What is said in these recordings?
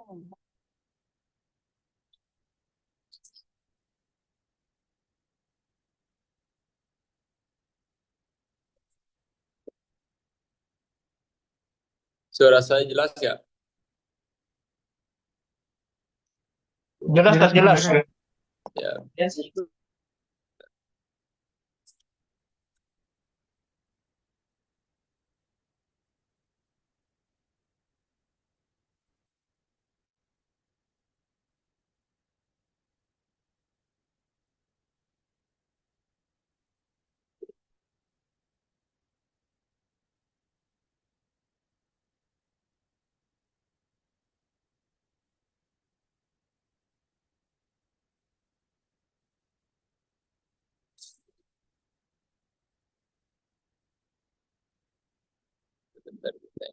Suara saya jelas ya? Jelas tak jelas? Ya, bentar, bentar.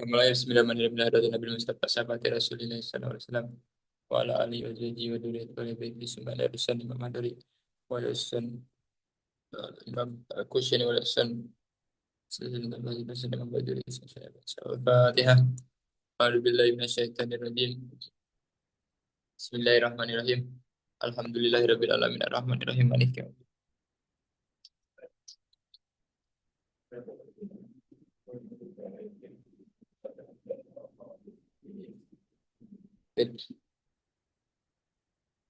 Mulai Bismillahirrahmanirrahim. Nabi Mustafa sahabat Rasulullah sallallahu alaihi wasallam wa ala alihi wa sahbihi wa dzurriyyatihi wa baiti summa la rusan Imam Madari wa la rusan Imam Kushani wa la rusan sallallahu alaihi wasallam Imam Baduri Al-Fatihah. A'udzu billahi minasyaitonir rajim. Bismillahirrahmanirrahim. Alhamdulillahirabbil alamin arrahmanir rahim maliki yaumiddin.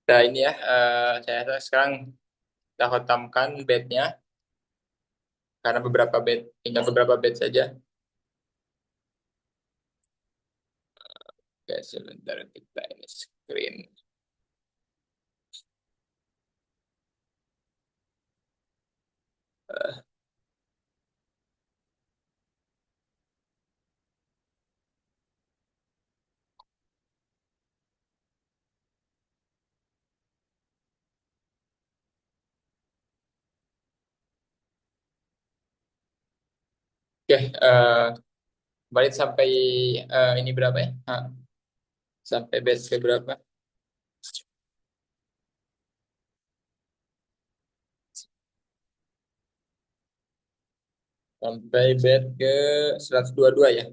Nah ini ya, saya rasa sekarang kita khotamkan bednya karena beberapa bed, tinggal beberapa bed saja. Oke, sebentar kita ini screen. Oke, balik sampai ini berapa ya? Sampai bed ke berapa? Sampai bed ke 122 ya.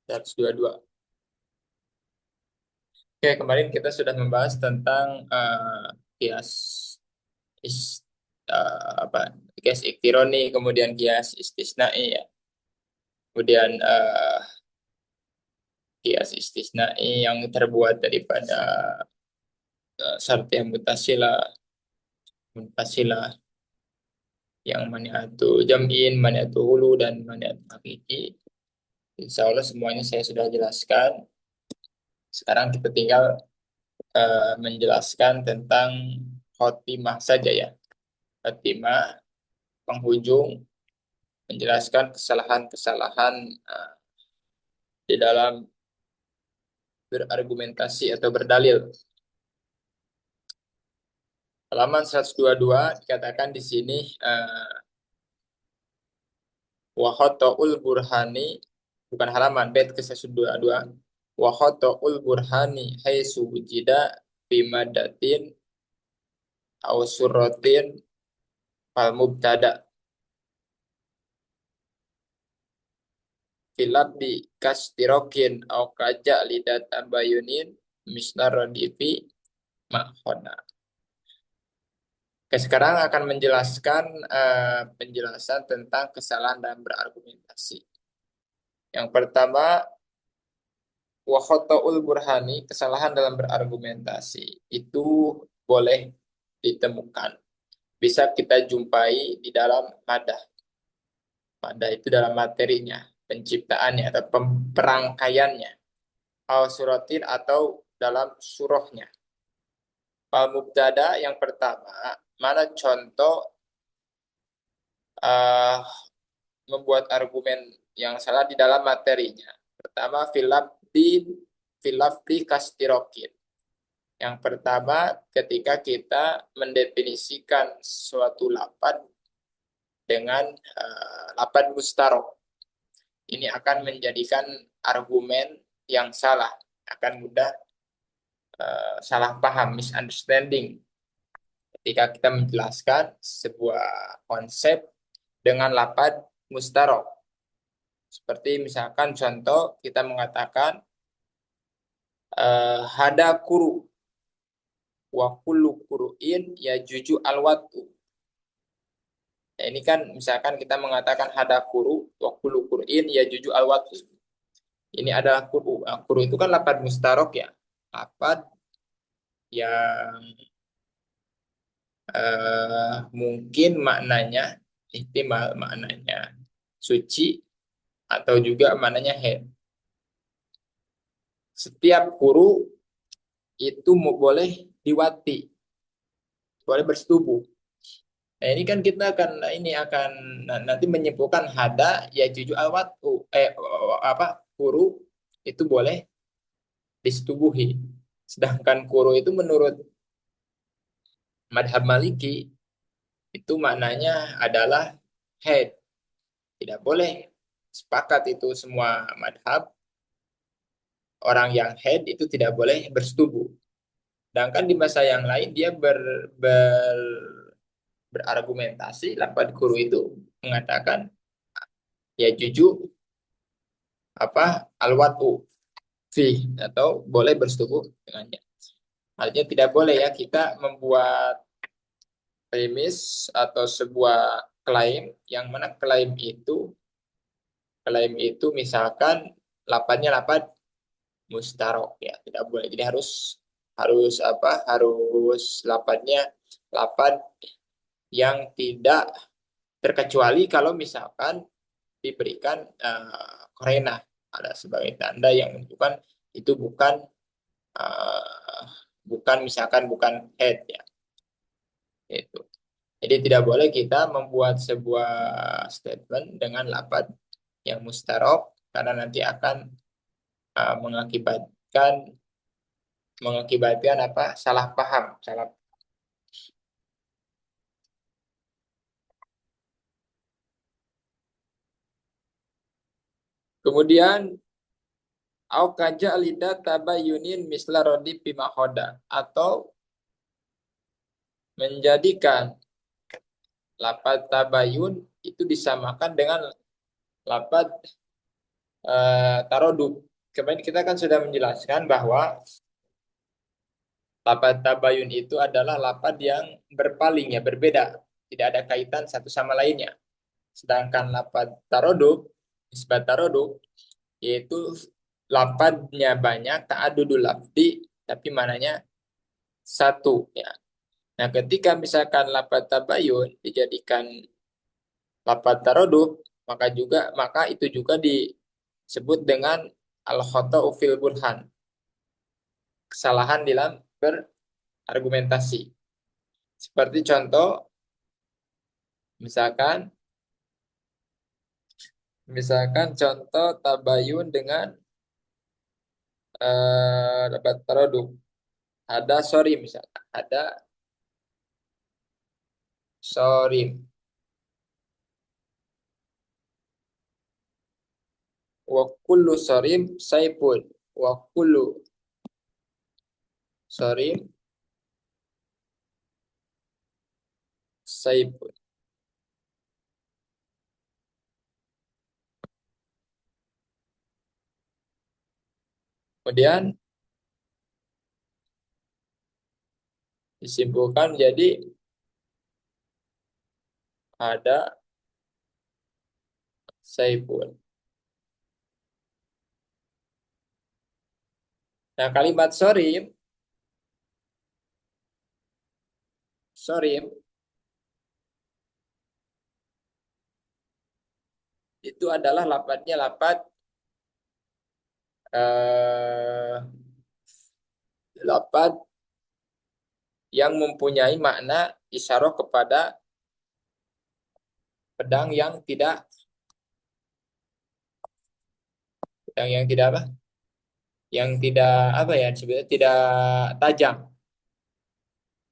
122. Oke, kemarin kita sudah membahas tentang kias is, apa kias iktironi, kemudian kias istisnai ya. Kemudian kias istisnai yang terbuat daripada syarat yang mutasilah yang maniatu jam'in, maniatu hulu, dan maniatu hakiki. Insya Allah semuanya saya sudah jelaskan. Sekarang kita tinggal menjelaskan tentang khotimah saja ya. Khotimah, penghujung, menjelaskan kesalahan-kesalahan di dalam berargumentasi atau berdalil. Halaman 122 dikatakan di sini wa khata'ul burhani, bukan halaman, bait ke 122. Wa khata'ul burhani haitsu wujida fi madatin aw suratin fal mubtada filabdi kastirokin aw kaja lidat abayunin misnar radifi makhona. Oke, sekarang akan menjelaskan penjelasan tentang kesalahan dalam berargumentasi. Yang pertama, wa khata'ul burhani, kesalahan dalam berargumentasi itu boleh ditemukan. Bisa kita jumpai di dalam madah. Madah itu dalam materinya, penciptaannya atau perangkaiannya. Al suratin atau dalam surahnya. Al mubtada yang pertama, mana contoh uh, membuat argumen yang salah di dalam materinya. Pertama, filafdi kastirokin. Yang pertama, ketika kita mendefinisikan suatu lapad dengan lapad mustarok. Ini akan menjadikan argumen yang salah. akan mudah salah paham, misunderstanding ketika kita menjelaskan sebuah konsep dengan lafaz mustarok. Seperti misalkan contoh kita mengatakan hada kuru wa kullu kuru'in ya juju alwatu. Ya, ini kan misalkan kita mengatakan hada kuru wa kullu kuru'in ya juju alwatu. Ini adalah kuru. Nah, kuru itu kan lafaz mustarok ya. Lafaz yang mungkin maknanya ihtimal maknanya suci atau juga maknanya head. Setiap kuru itu boleh diwati, boleh bersetubuh. Nah, ini kan kita akan nanti menyimpulkan hada ya juju awatu apa kuru itu boleh disetubuhi. Sedangkan kuru itu menurut madhab Maliki itu maknanya adalah head. Tidak boleh sepakat itu semua madhab orang yang head itu tidak boleh bersetubuh. Sedangkan di masa yang lain dia berargumentasi, lafaz guru itu mengatakan ya juju apa alwatu fi atau boleh bersetubuh dengannya. Artinya tidak boleh ya kita membuat premis atau sebuah yang mana klaim itu misalkan lapatnya lapat mustarok ya tidak boleh. Jadi harus harus apa harus lapatnya lapat yang tidak terkecuali kalau misalkan diberikan korena ada sebagai tanda yang menunjukkan itu uh, bukan head ya itu. Jadi tidak boleh kita membuat sebuah statement dengan lafaz yang mustarok karena nanti akan mengakibatkan mengakibatkan apa salah paham salah. Kemudian au kaja alida tabayunin misla rodi pimahoda atau menjadikan lafaz tabayun itu disamakan dengan lafaz taroduk. Kemarin kita kan sudah menjelaskan bahwa lafaz tabayun itu adalah lafaz yang berpaling ya berbeda, tidak ada kaitan satu sama lainnya. Sedangkan lafaz taroduk, nisbat taroduk yaitu lafaznya banyak, ta'adudul lafzi, tapi mananya satu ya. Nah, ketika misalkan lafaz tabayun dijadikan lafaz taroduk, maka itu juga disebut dengan al-khata'u fil burhan, kesalahan dalam berargumentasi. Seperti contoh, misalkan misalkan contoh tabayun dengan lafaz taroduk. Ada sorry misalkan, ada sorry. Wa kullu sarim saipun. Wa kullu sarim saipun. Kemudian disimpulkan jadi ada saipun. Nah, kalimat sorim itu adalah lapatnya lapat eh, lapat yang mempunyai makna isyarah kepada pedang yang tidak apa? Yang tidak apa ya sebenarnya tidak tajam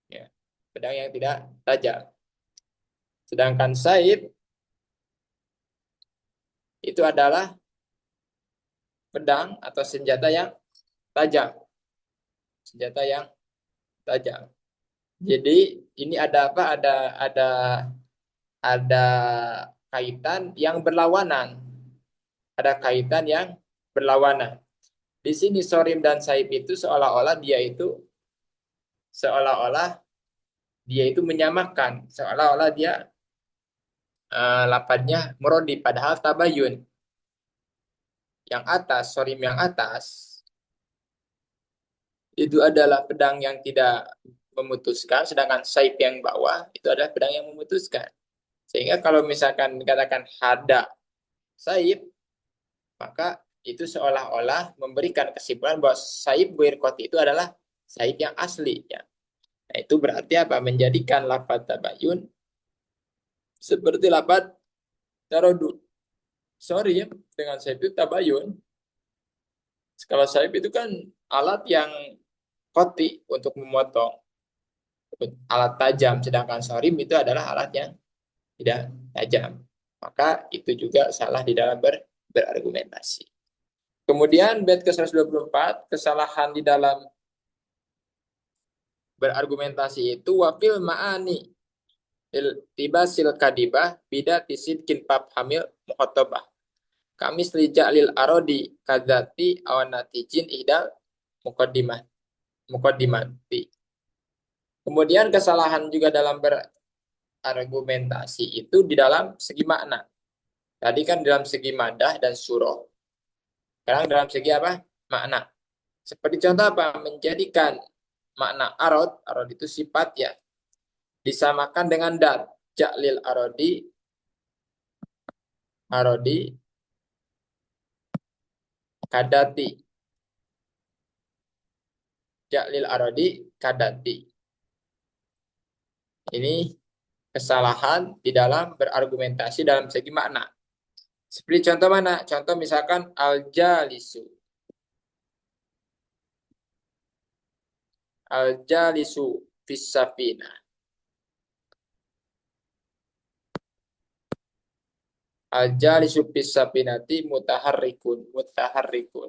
ya. Pedang yang tidak tajam. Sedangkan saib itu adalah pedang atau senjata yang tajam, senjata yang tajam. Jadi ini ada apa? Ada kaitan yang berlawanan. Ada kaitan yang berlawanan. Di sini Sorim dan Saib itu seolah-olah dia itu menyamakan, seolah-olah dia lapatnya merodi padahal tabayun. Yang atas, Sorim yang atas itu adalah pedang yang tidak memutuskan, sedangkan Saib yang bawah itu adalah pedang yang memutuskan. Sehingga kalau misalkan dikatakan hada Saib, maka itu seolah-olah memberikan kesimpulan bahwa Saib Buirkoti itu adalah Saib yang asli. Ya. Nah, itu berarti apa? Menjadikan lafaz tabayun seperti lafaz tarodud. Sorry ya, dengan Saib itu tabayun. Kalau Saib itu kan alat yang koti untuk memotong, alat tajam. Sedangkan sorim itu adalah alat yang tidak tajam. Maka itu juga salah di dalam berargumentasi. Kemudian bait ke-124, kesalahan di dalam berargumentasi itu wafil ma'ani tibasil kadibah bida tisidkin pap hamil mukhotobah. Kami selijak lil arodi kadati awanatijin idal mukodimah mukodimati. Kemudian kesalahan juga dalam berargumentasi itu di dalam segi makna. Tadi kan dalam segi madah dan surah. Sekarang dalam segi apa? Makna. Seperti contoh apa? Menjadikan makna arod itu sifat ya, disamakan dengan dat. Jaklil arodi kadati. Jaklil arodi kadati. Ini kesalahan di dalam berargumentasi dalam segi makna. Seperti contoh mana? Contoh misalkan al-jalisu. Al-jalisu fis-safina. Al-jalisu fis-safinati mutaharrikun. Mutaharrikun.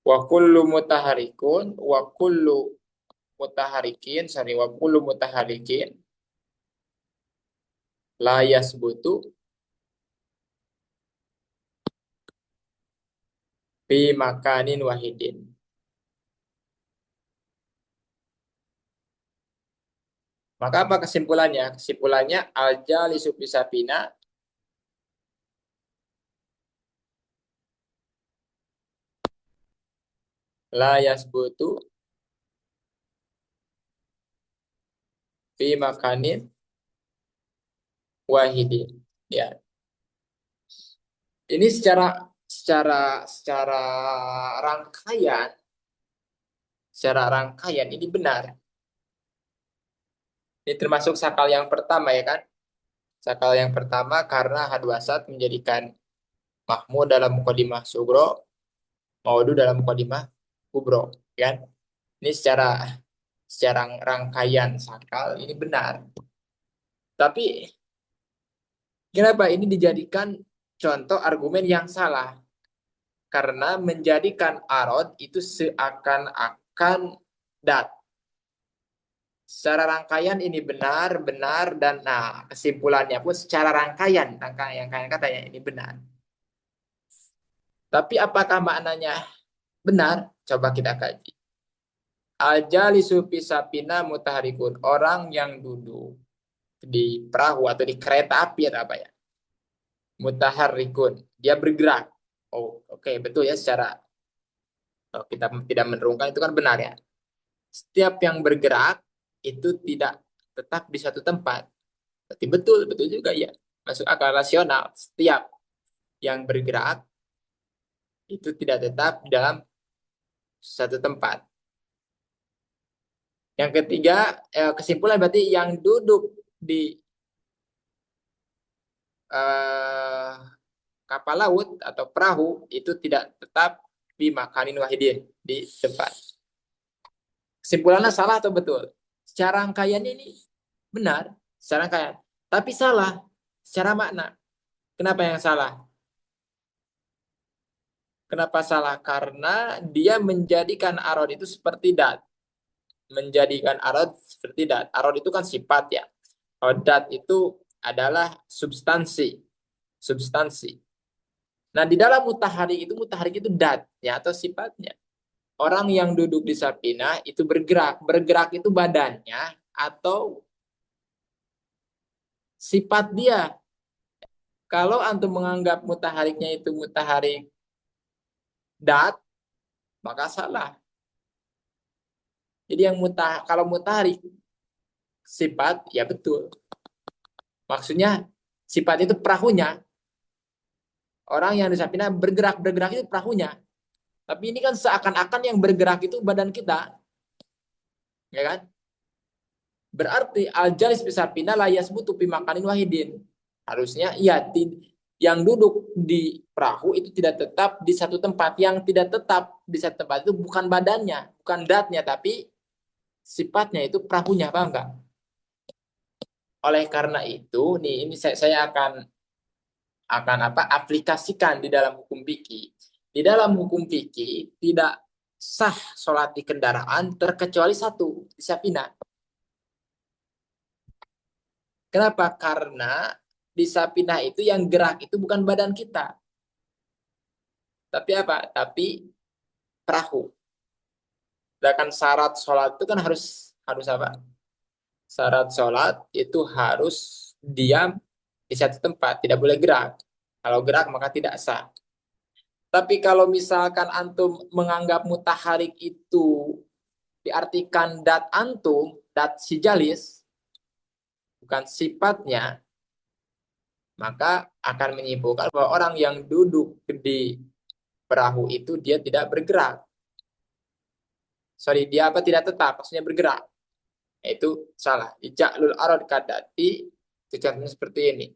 Wa kullu mutaharrikun. Wa kullu mutaharikin. Sorry. Wa kullu mutaharikin. La yasbutu fi makanin wahidin. Maka apa kesimpulannya? Kesimpulannya al-jalisu fisafina la yasbutu fi makanin wahidin. Ya. Ini secara rangkaian, secara rangkaian ini benar. Ini termasuk sakal yang pertama ya kan? Sakal yang pertama karena hadwasat menjadikan mahmud dalam mukadimah sugro, maudu dalam mukadimah kubro, kan? Ini secara rangkaian sakal ini benar. Tapi kenapa ini dijadikan contoh argumen yang salah? Karena menjadikan arod itu seakan-akan dat. Secara rangkaian ini benar, dan nah kesimpulannya pun secara rangkaian katanya ini benar. Tapi apakah maknanya benar? Coba kita kaji. Al-jalisu pisapina mutaharikun. Orang yang duduk di perahu atau di kereta api atau apa ya? Mutaharikun. Dia bergerak. Oh, oke, betul ya secara kita tidak menerungkan itu kan benar ya. Setiap yang bergerak itu tidak tetap di satu tempat. Berarti betul juga ya. Masuk akal rasional. Setiap yang bergerak itu tidak tetap dalam satu tempat. Yang ketiga, kesimpulan berarti yang duduk di eh, kapal laut atau perahu itu tidak tetap di makanin wahidin di tempat. Kesimpulannya salah atau betul? Secara rangkaian ini benar, secara rangkaian. Tapi salah secara makna. Kenapa yang salah? Kenapa salah? Karena dia menjadikan arod itu seperti dat. Menjadikan arod seperti dat. Arod itu kan sifat ya. Kalau dat itu adalah substansi. Substansi. Nah, di dalam mutaharik itu datnya atau sifatnya. Orang yang duduk di Sapina itu bergerak. Bergerak itu badannya atau sifat dia. Kalau antum menganggap mutahariknya itu mutaharik dat, maka salah. Jadi yang kalau mutaharik sifat, ya betul. Maksudnya sifat itu perahunya. Orang yang di Sapina bergerak itu perahunya. Tapi ini kan seakan-akan yang bergerak itu badan kita, ya kan? Berarti al-jalis bisapina la yasbutu fi makanin wahidin. Harusnya iya yang duduk di perahu itu tidak tetap di satu tempat. Yang tidak tetap di satu tempat itu bukan badannya, bukan datnya, tapi sifatnya itu perahunya, paham nggak? Oleh karena itu, nih ini saya akan apa? Aplikasikan di dalam hukum fikih. Di dalam hukum fikih tidak sah sholat di kendaraan terkecuali satu, di sapina. Kenapa? Karena di sapinah itu yang gerak itu bukan badan kita. Tapi apa? Tapi perahu. Sedangkan syarat sholat itu kan harus apa? Syarat sholat itu harus diam di satu tempat, tidak boleh gerak. Kalau gerak maka tidak sah. Tapi kalau misalkan antum menganggap mutaharik itu diartikan dat antum, dat si jalis, bukan sifatnya, maka akan menyimpulkan bahwa orang yang duduk di perahu itu dia tidak bergerak. Sorry, dia apa tidak tetap, maksudnya bergerak. Itu salah. Ja'lul arad kadati itu contohnya seperti ini.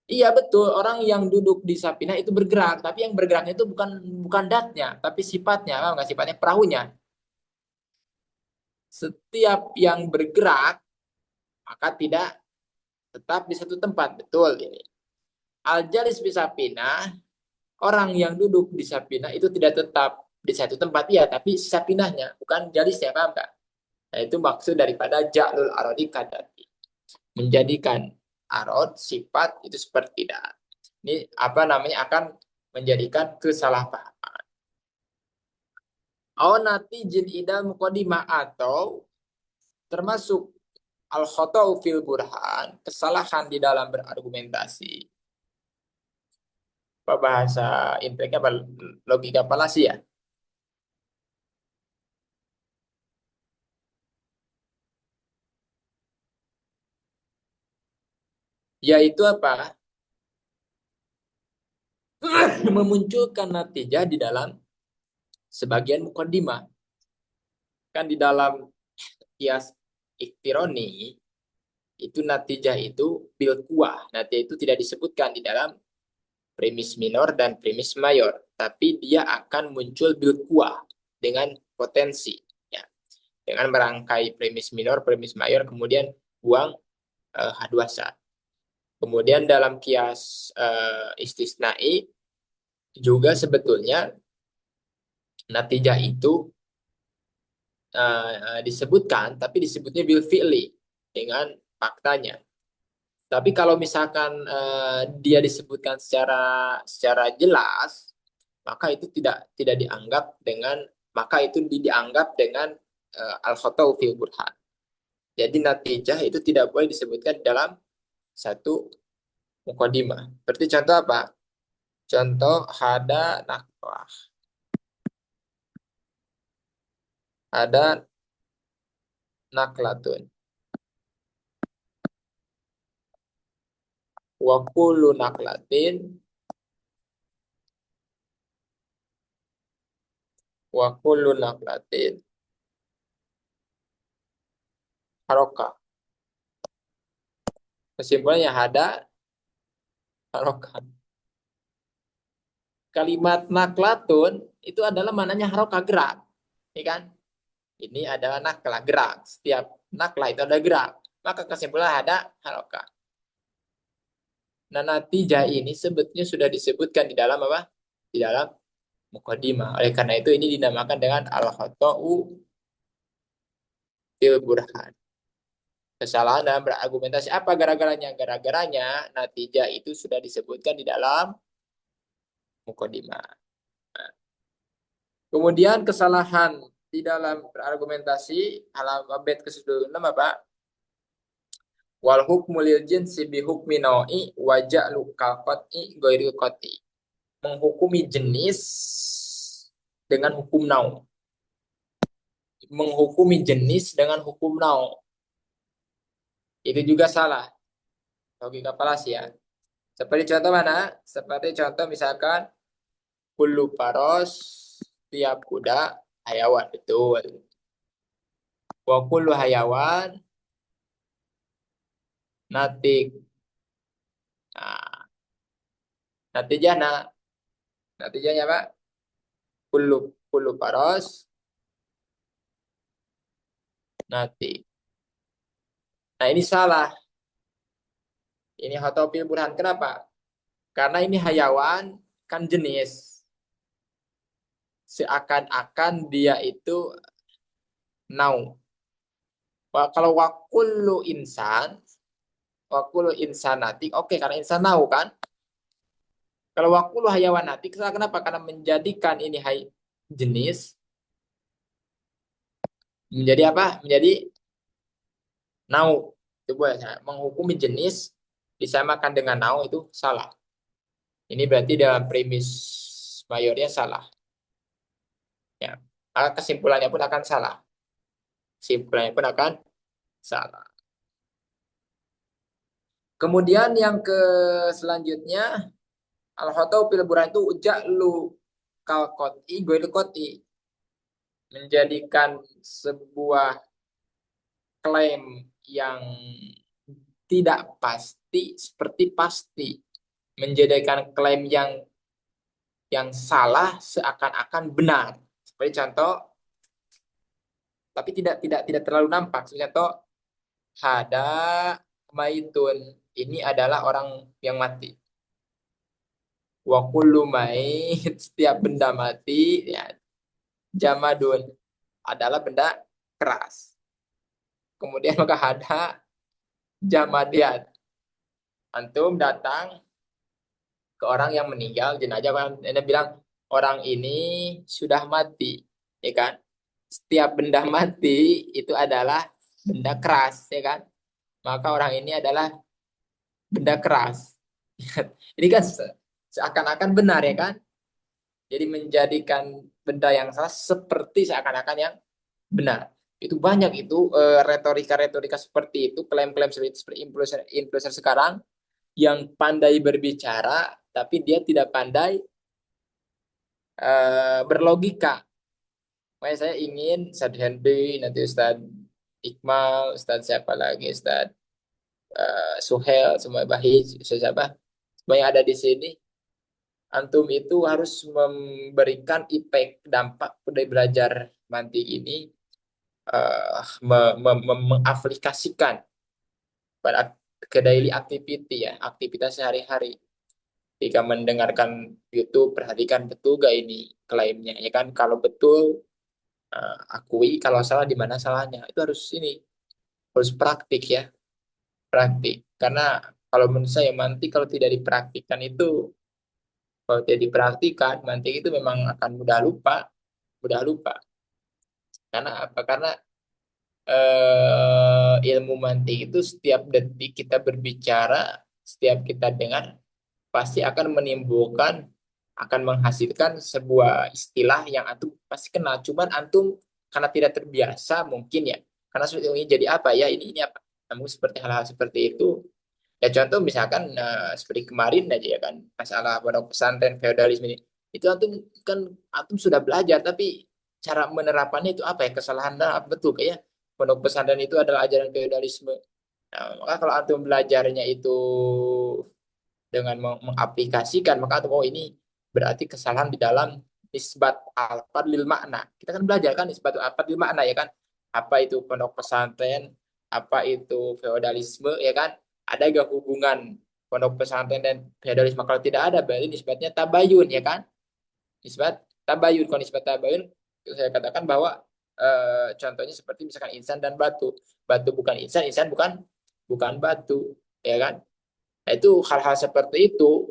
Iya betul, orang yang duduk di sapina itu bergerak, tapi yang bergeraknya itu bukan datnya, tapi sifatnya, paham nggak? Sifatnya perahunya. Setiap yang bergerak maka tidak tetap di satu tempat. Betul ini. Al-jalis bisapina, orang yang duduk di sapina itu tidak tetap di satu tempat ya, tapi sapinahnya, bukan jalisnya, paham nggak? Nah, itu maksud daripada ja'lul arodi kadati. Menjadikan arod sifat itu seperti dat. Ini apa namanya akan menjadikan kesalahpahaman. Nanti jin idal mukodima atau termasuk al khotau fil burhan, kesalahan di dalam berargumentasi. Apa bahasa inteleknya apa logika falasi ya? Yaitu apa? Memunculkan natijah di dalam sebagian mukodimah. Kan di dalam kias iktironi itu natijah itu bil kuah. Natijah itu tidak disebutkan di dalam premis minor dan premis mayor, tapi dia akan muncul bil kuah dengan potensi ya. Dengan merangkai premis minor, premis mayor kemudian buang H2S. Kemudian dalam kias istisnai juga sebetulnya natijah itu disebutkan, tapi disebutnya bil fi'li dengan faktanya. Tapi kalau misalkan dia disebutkan secara jelas, maka itu tidak dianggap dengan maka itu dianggap dengan al-khatau fil burhan. Jadi natijah itu tidak boleh disebutkan dalam satu mukadimah. Seperti contoh apa? Contoh hada naklah. Ada naklatun. Wa kullu naklatin wa kullu naklatin harokah. Kesimpulannya hada harokah. Kalimat naklatun itu adalah mananya harokah gerak. Ya kan? Ini adalah naklah gerak. Setiap naklah itu ada gerak. Maka kesimpulan ada harokah. Nah, natijah ini sebetulnya sudah disebutkan di dalam apa? Di dalam muqaddimah. Oleh karena itu ini dinamakan dengan al-khata'u fil burhan. Kesalahan dalam berargumentasi apa gara-garanya? Gara-garanya natijah itu sudah disebutkan di dalam muqaddimah. Kemudian kesalahan di dalam berargumentasi halaman bait ke-96 apa? Wal hukmu lil jinsi bi hukmi nau'i wa ja'lu qat'i ghairi qat'i. Menghukumi jenis dengan hukum nau. Menghukumi jenis dengan hukum nau. Itu juga salah. Logika falas ya. Seperti contoh mana? Seperti contoh misalkan kullu paros tiap kuda hayawan betul. Wa kullu hayawan natik. Nah, natijahna, natijahnya apa? Kullu kullu paros natik. Nah, ini salah. Ini hotopil burhan. Kenapa? Karena ini hayawan kan jenis. Seakan-akan dia itu nau. Kalau wakullu insan, wakullu insanatik, oke karena insan nau kan. Kalau wakullu hayawanatik, kenapa? Karena menjadikan ini jenis menjadi apa? Menjadi nau. Coba ya, menghukumi jenis disamakan dengan nau itu salah. Ini berarti dalam premis mayornya salah. Ya. Maka kesimpulannya pun akan salah. Kesimpulannya pun akan salah. Kemudian yang ke selanjutnya al-khatau fil burhan itu ja'lu kal qat'i goil qat'i, menjadikan sebuah klaim yang tidak pasti seperti pasti, menjadikan klaim yang salah seakan-akan benar. Seperti contoh, tapi tidak terlalu nampak. Seperti contoh, hada maitun, ini adalah orang yang mati. Wa kullu mait, setiap benda mati ya jamadun adalah benda keras. Kemudian maka hada jamadiat. Antum datang ke orang yang meninggal jenazah kan Anda bilang orang ini sudah mati, ya kan? Setiap benda mati itu adalah benda keras, ya kan? Maka orang ini adalah benda keras. Ini kan seakan-akan benar ya kan? Jadi menjadikan benda yang salah seperti seakan-akan yang benar. Itu banyak itu retorika-retorika seperti itu, klaim-klaim seperti influencer sekarang yang pandai berbicara, tapi dia tidak pandai berlogika. Makanya saya ingin Ustadz Henry, nanti Ustadz Iqmal, Ustadz siapa lagi, Ustadz Suhel, semua Bahij, Ustadz siapa, semua yang ada di sini, antum itu harus memberikan impact, dampak dari belajar mantik ini, mengaplikasikan pada ke daily activity ya, aktivitas sehari-hari. Jika mendengarkan YouTube, perhatikan betul gak ini klaimnya, ya kan? Kalau betul, akui. Kalau salah di mana salahnya. Itu harus ini, harus praktik ya, praktik. Karena kalau menurut saya mantik kalau tidak dipraktikkan itu, kalau tidak dipraktikkan, mantik itu memang akan mudah lupa, mudah lupa. Karena apa? Karena ilmu mantik itu setiap detik kita berbicara, setiap kita dengar, pasti akan menimbulkan, akan menghasilkan sebuah istilah yang antum pasti kenal. Cuman antum karena tidak terbiasa mungkin ya, karena ini jadi apa ya, ini apa. Namun seperti hal-hal seperti itu, ya contoh misalkan seperti kemarin aja ya kan, masalah pondok pesantren feodalisme ini, itu antum kan antum sudah belajar, tapi cara menerapannya itu apa ya, kesalahan apa betul kayak pondok pesantren itu adalah ajaran feodalisme. Nah, maka kalau antum belajarnya itu dengan mengaplikasikan, maka oh ini berarti kesalahan di dalam nisbat alfad lil makna. Kita kan belajar kan nisbat alfad lil makna ya kan. Apa itu pondok pesantren, apa itu feodalisme ya kan. Ada gak hubungan pondok pesantren dan feodalisme? Kalau tidak ada berarti nisbatnya tabayun ya kan. Nisbat tabayun. Kalau nisbat tabayun saya katakan bahwa contohnya seperti misalkan insan dan batu. Batu bukan insan, insan bukan bukan batu, ya kan? Nah, itu hal-hal seperti itu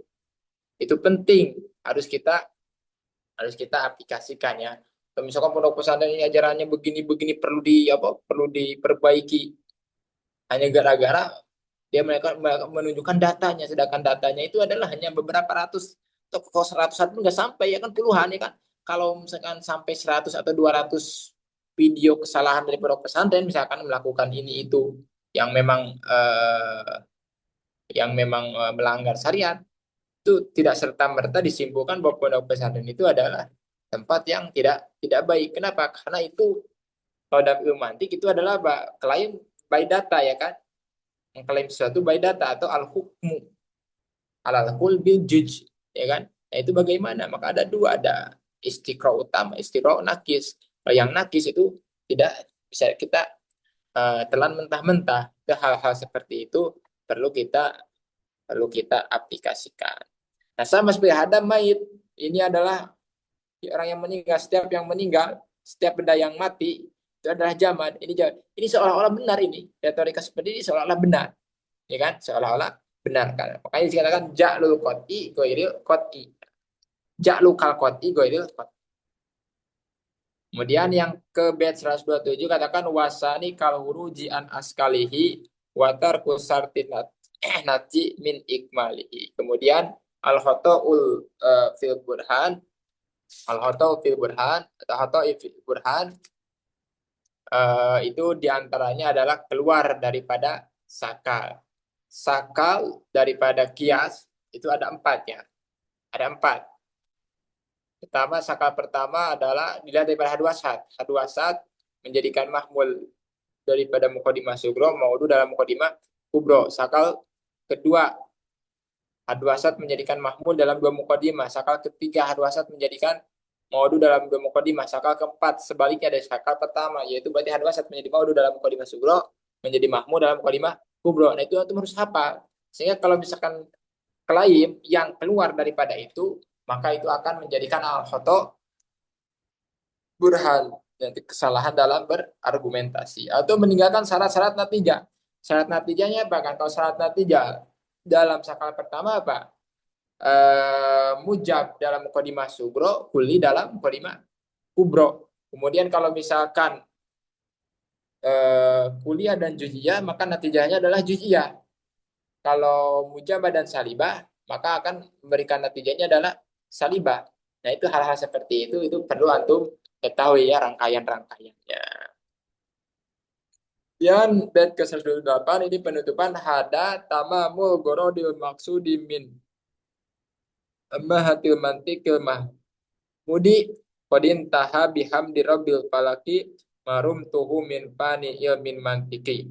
penting harus kita aplikasikan ya. Kalau misalkan pondok pesantren ini ajarannya begini-begini perlu diperbaiki hanya gara-gara mereka menunjukkan datanya, sedangkan datanya itu adalah hanya beberapa ratus atau kalau seratusan pun nggak sampai ya kan puluhan ya kan. Kalau misalkan sampai 100 atau 200 video kesalahan dari pondok pesantren misalkan melakukan ini itu yang memang melanggar syariat, itu tidak serta-merta disimpulkan bahwa pondok pesantren itu adalah tempat yang tidak baik. Kenapa? Karena itu kalau dalam ilmu mantik itu adalah klaim by data ya kan, mengklaim sesuatu by data atau al hukmu alal kul bil juj, ya kan. Nah itu bagaimana? Maka ada dua, ada istiqra utama, istiqra nakis. Kalau yang nakis itu tidak bisa kita telan mentah-mentah. Hal-hal seperti itu perlu kita perlu kita aplikasikan. Nah sama seperti hadam mayit, ini adalah orang yang meninggal. Setiap yang meninggal, setiap benda yang mati itu adalah jamad. Ini seolah-olah benar, ini retorika seperti ini seolah-olah benar, ya kan? Seolah-olah benar kan. Makanya dikatakan ja'lul qat'i ghairil qat'i. Ja'lu kal qat'i ghairil qat'i. Kemudian yang ke bait 127 katakan wasani kal huruji an askalihi watar kusartinat nati min ikmalihi. Kemudian al khotoul fil burhan, al khotoul fil burhan atau khotoul fil burhan itu diantaranya adalah keluar daripada sakal. Sakal daripada kias itu ada empat ya. Ada empat. Sakal pertama adalah dilihat daripada hadwasat. Hadwasat menjadikan mahmul daripada muqaddimah sugro maudu dalam muqaddimah kubro. Sakal kedua, hadwasat menjadikan mahmul dalam dua muqaddimah. Sakal ketiga, hadwasat menjadikan maudu dalam dua muqaddimah. Sakal keempat sebaliknya dari sakal pertama, yaitu berarti hadwasat menjadi maudu dalam muqaddimah sugro menjadi mahmul dalam muqaddimah kubro. Nah itu harus hafal. Sehingga kalau misalkan klaim yang keluar daripada itu, maka itu akan menjadikan al-khoto burhan, nanti kesalahan dalam berargumentasi atau meninggalkan syarat-syarat natijah. Syarat natijahnya apa kan? Kalau syarat natijah dalam sakal pertama apa? Mujab dalam muqaddimah sugro, kuli dalam muqaddimah kubro. Kemudian kalau misalkan kuliah dan juz'iyah, maka natijahnya adalah juz'iyah. Kalau mujabah dan salibah, maka akan memberikan natijahnya adalah salibah. Nah, itu hal-hal seperti itu perlu antum ketahui ya rangkaian-rangkaiannya. Yang bait ke-108 ini penutupan hada tamamul gorodil maksudi min ammahatil mantikil mahmudi qadin taha bihamdi rabbil falaki marum tuhu min fani ilmin mantiki.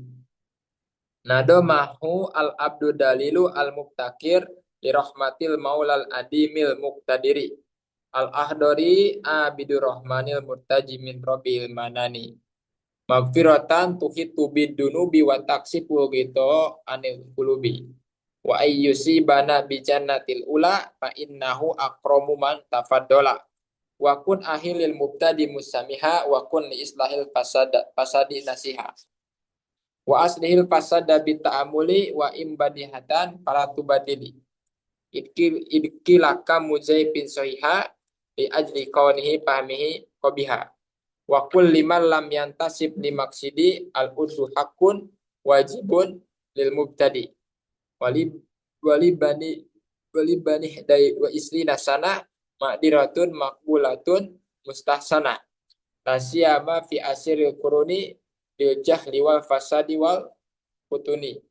Nado mahu al abdu dalilu al mubtakir li rahmatil maulal adimil muqtadiri al ahdori abidur rahmanil murtaji min rabbil manani magfiratan tuhitu bidunubi wa taksifu gitu anil kulubi wa ayyusi bana bi jannatil ula fa innahu akramu man tafaddola wa kun ahilil mubtadi musamiha wa kun li islahil fasadi nasiha wa aslihil fasada bi ta'amuli wa imbadihatan para tubadili idkilaka muzaibin sohiha li ajli kaunihi pahmihi qabiha wa kulli man lam yantasib li maksidi al udhu hakun wajibun lil mubtadi wali bani dai wa isli nasana ma'diratun makbulatun mustahsana tasiyama fi asiril kuruni bil jahli wal fasadi wal putuni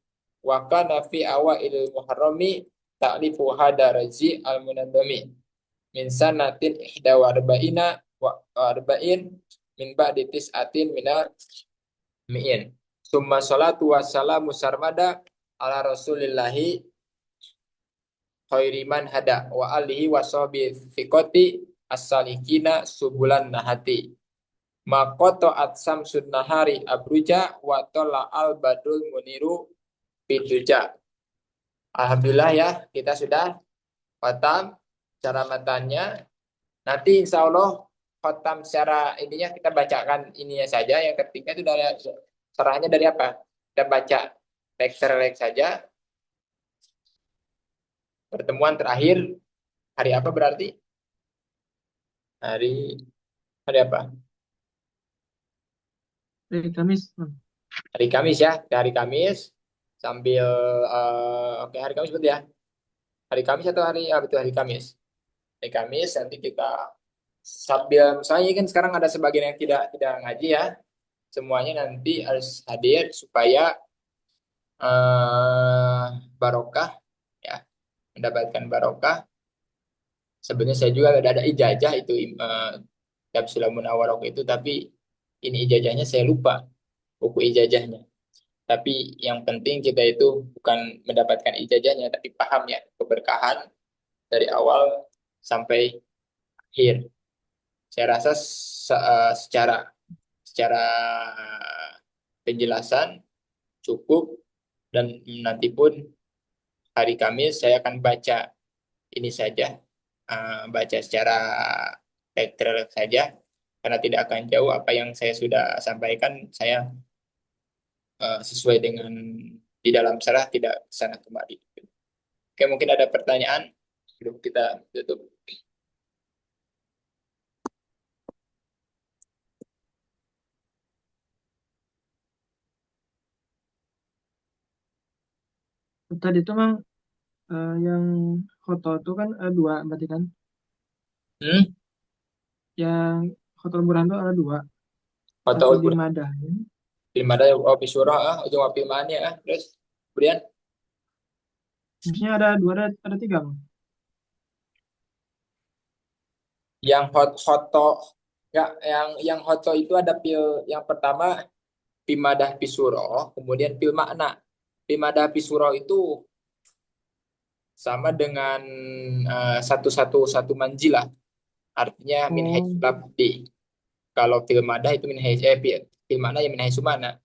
wa kana fi awailil muharrami ta'lifu hadarazi al munadami min sanatin ihda wa arba'ina wa arba'in min ba'di tis'atin minal mi'in summa salatu wassalamu sarmada ala rasulillahi khairiman hada wa alihi wa sahbihi thiqati as-salikina subulan nahati makoto atsam sunnahari abruja wa tola al badul muniru biduja. Alhamdulillah ya, kita sudah paham cara matanya. Nanti insya Allah khotam secara ininya kita bacakan ininya saja. Yang ketiga itu dari sarahnya dari apa? Kita baca lecture saja. Pertemuan terakhir hari apa berarti? Hari hari apa? Kamis. Hari Kamis ya. Hari Kamis sambil oke hari Kamis betul ya. Hari Kamis atau hari betul hari Kamis. Hari Kamis nanti kita sambil misalnya kan sekarang ada sebagian yang tidak ngaji ya. Semuanya nanti harus hadir supaya barokah ya, mendapatkan barokah. Sebenarnya saya juga ada ijazah itu Tafsirul Munawwarah itu, tapi ini ijazahnya saya lupa buku ijazahnya. Tapi yang penting kita itu bukan mendapatkan ijazahnya, tapi paham ya keberkahan dari awal sampai akhir. Saya rasa secara secara penjelasan cukup, dan nanti pun hari Kamis saya akan baca ini saja, baca secara literal saja, karena tidak akan jauh apa yang saya sudah sampaikan. Saya sesuai dengan di dalam sarah tidak sana kemari. Oke, mungkin ada pertanyaan sebelum kita tutup. Tadi itu mang yang foto itu kan ada dua berarti kan? Hmm? Yang hotel murah itu ada dua. Satu Atau di Madah. film ada wapi surah ujung wapi mania terus kemudian Maksudnya ada dua, ada tiga bang. yang hoto ya, yang hoto itu ada pil yang pertama Pimadah Pisuro, kemudian pil makna. Pimadah Pisuro itu sama dengan satu satu satu manjilah, artinya min Oh, haitsu labdi. Kalau pil madah itu min haitsu pil makna ya min haitsu mana.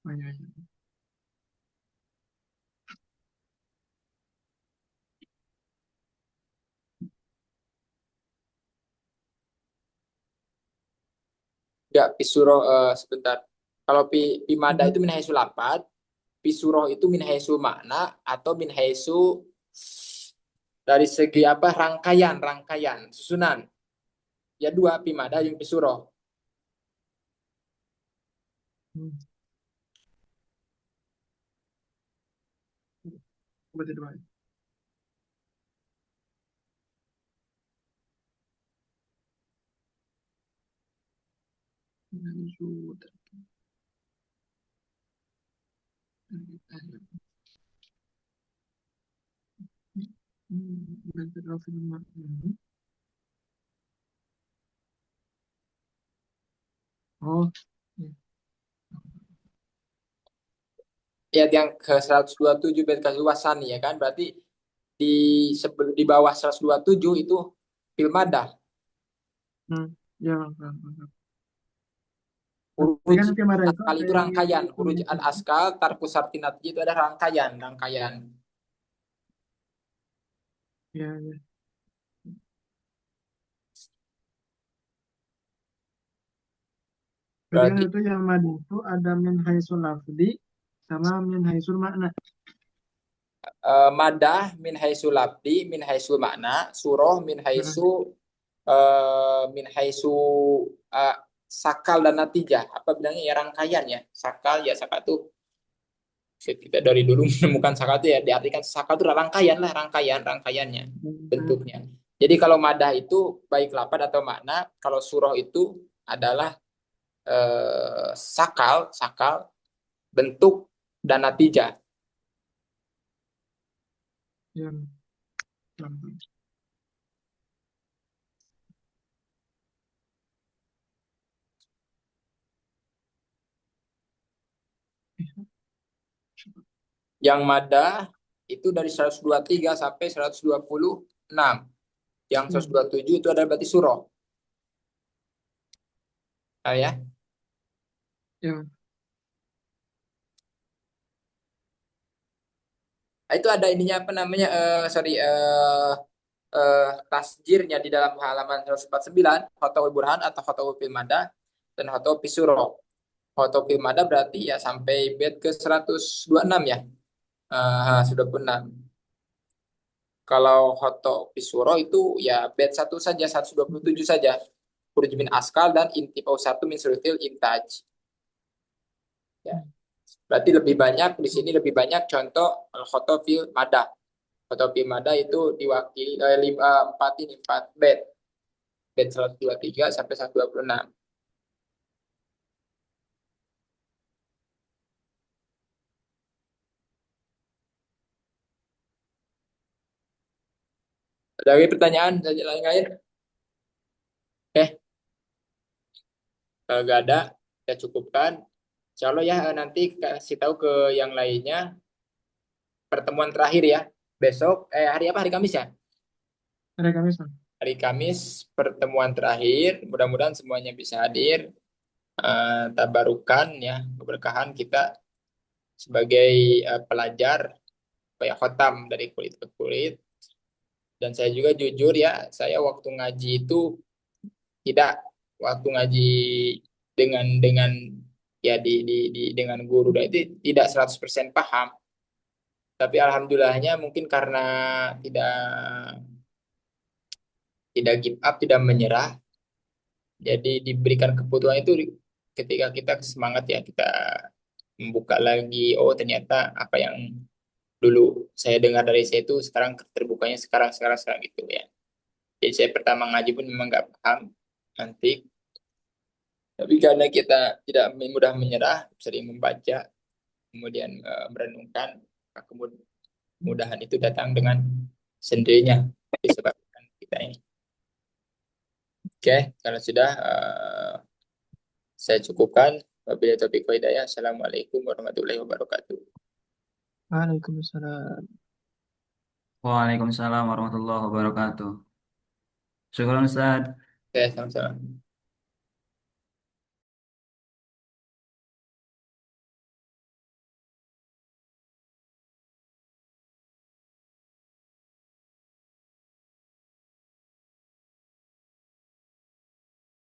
oh, iya, iya. Enggak, Pisuro sebentar. Kalau Pimadah Mhm. itu min haitsu lafad, Pisuro itu min haitsu makna atau min haitsu dari segi apa rangkaian rangkaian susunan. Ya dua Pimadah yang Pisuro. Hmm. Berarti dua. Ini sudah. Berarti dua film. Oh, iya. Ya yang ke 127 bait Wasani ya kan, berarti di sebelum di bawah 127 itu Pilmadah. Hmm. Ya, bang, bang, bang. Berarti Huruj kan film ada itu askal ada itu yang rangkaian, huruj tulis al itu. askal tarku sartinat itu ada rangkaian rangkaian. Ya, ya. Berarti kan Berarti itu yang madu itu ada min haisul lafzi sama min haisul makna. madah min haitsu labdi min haitsu makna, surah Heeh. min haitsu uh, sakal dan natijah. Apa bilangnya ya rangkaian ya. Sakal ya sakal tuh kita dari dulu menemukan sakal itu ya diartikan sakal itu rangkaian lah rangkaian rangkaiannya Hmm. bentuknya. Jadi kalau madah itu baik lapad atau makna, kalau surah itu adalah sakal sakal bentuk dan natijah. Ya, bang, bang. Yang madah itu dari 123 sampai 126. Yang Ya, 127 itu adalah berarti surah. Ya. ya. Itu ada ininya apa namanya? Sorry, tasjirnya di dalam halaman 149, Khotoul Burhan atau Khotoul Mada dan Khotoul Suro. Khotoul Mada berarti ya sampai bait ke 126 ya. Sudah pernah. Kalau Khotoul Suro itu ya bait satu saja, 127 saja. Khuruj min askal dan intifau satu min surutil intaj. Ya. Berarti lebih banyak di sini lebih banyak contoh al-khotobil mada. Khotobil mada itu diwakili empat ini empat bed. Bed 123 sampai 126. Ada lagi pertanyaan lain-lain? Kalau nggak ada, kita cukupkan. Insya Allah ya nanti kasih tahu ke yang lainnya pertemuan terakhir ya. Besok, hari apa? Hari Kamis ya? Ada Kamis, Bang. Hari Kamis pertemuan terakhir. Mudah-mudahan semuanya bisa hadir. Tabarukan ya, keberkahan kita sebagai pelajar kayak khotam dari kulit ke kulit. Dan saya juga jujur ya, saya waktu ngaji itu tidak waktu ngaji dengan ya dengan guru dan itu tidak 100% paham. Tapi alhamdulillahnya mungkin karena tidak tidak give up, tidak menyerah. Jadi diberikan kebutuhan itu ketika kita semangat ya kita membuka lagi. Oh ternyata apa yang dulu saya dengar dari saya itu sekarang terbukanya sekarang sekarang sekarang gitu ya. Jadi saya pertama ngaji pun memang nggak paham nanti. Tapi karena kita tidak mudah menyerah, sering membaca, kemudian merenungkan, kemudahan itu datang dengan sendirinya disebabkan kita ini. Oke, kalau sudah saya cukupkan. Wabillahi taufiq wa hidayah. Assalamualaikum warahmatullahi wabarakatuh. Waalaikumsalam. Waalaikumsalam warahmatullahi wabarakatuh. Syukur Ustaz. Oke, sama-sama.